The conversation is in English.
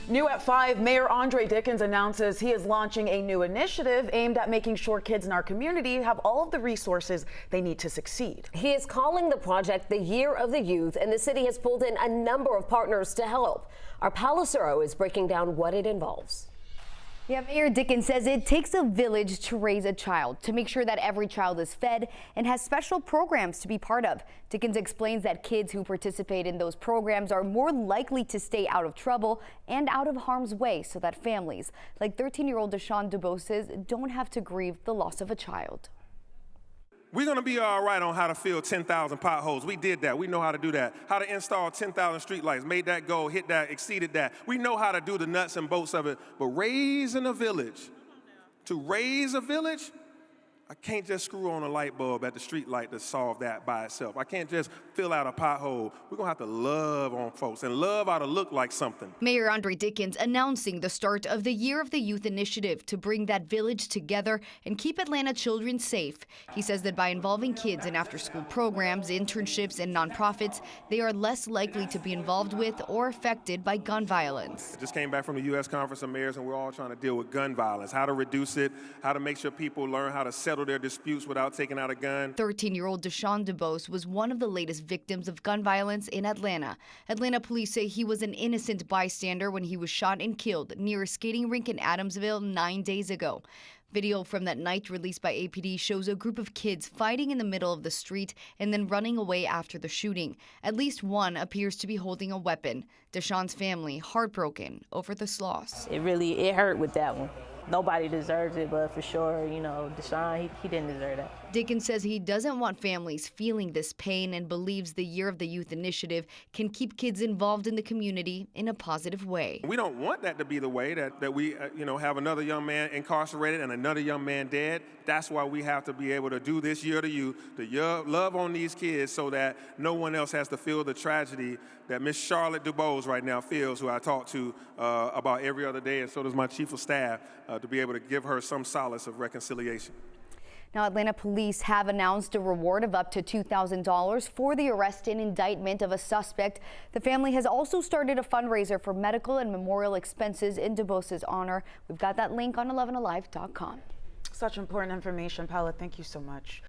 New at 5, Mayor Andre Dickens announces he is launching a new initiative aimed at making sure kids in our community have all of the resources they need to succeed. He is calling the project the Year of the Youth, and the city has pulled in a number of partners to help. Our Palacero is breaking down what it involves. Yeah, Mayor Dickens says it takes a village to raise a child, to make sure that every child is fed and has special programs to be part of. Dickens explains that kids who participate in those programs are more likely to stay out of trouble and out of harm's way, so that families like 13-year-old Deshaun DeBoses don't have to grieve the loss of a child. We're going to be all right on how to fill 10,000 potholes. We did that. We know how to do that. How to install 10,000 streetlights. Made that goal, hit that, exceeded that. We know how to do the nuts and bolts of it. But raising a village, to raise a village, I can't just screw on a light bulb at the street light to solve that by itself. I can't just fill out a pothole. We're going to have to love on folks, and love ought to look like something. Mayor Andre Dickens announcing the start of the Year of the Youth initiative to bring that village together and keep Atlanta children safe. He says that by involving kids in after-school programs, internships, and nonprofits, they are less likely to be involved with or affected by gun violence. I just came back from the U.S. Conference of Mayors, and we're all trying to deal with gun violence, how to reduce it, how to make sure people learn how to settle their disputes without taking out a gun. 13-year-old Deshaun DeBose was one of the latest victims of gun violence in Atlanta. Atlanta police say he was an innocent bystander when he was shot and killed near a skating rink in Adamsville 9 days ago. Video from that night released by APD shows a group of kids fighting in the middle of the street and then running away after the shooting. At least one appears to be holding a weapon. Deshaun's family heartbroken over this loss. It hurt with that one. Nobody deserves it, but for sure, Deshaun, he didn't deserve that. Dickens says he doesn't want families feeling this pain and believes the Year of the Youth initiative can keep kids involved in the community in a positive way. We don't want that to be the way that we, have another young man incarcerated and another young man dead. That's why we have to be able to do this Year to Youth, love on these kids so that no one else has to feel the tragedy that Miss Charlotte DuBose right now feels, who I talk to about every other day, and so does my chief of staff, to be able to give her some solace of reconciliation. Now, Atlanta police have announced a reward of up to $2,000 for the arrest and indictment of a suspect. The family has also started a fundraiser for medical and memorial expenses in DeBose's honor. We've got that link on 11alive.com. Such important information, Paula. Thank you so much.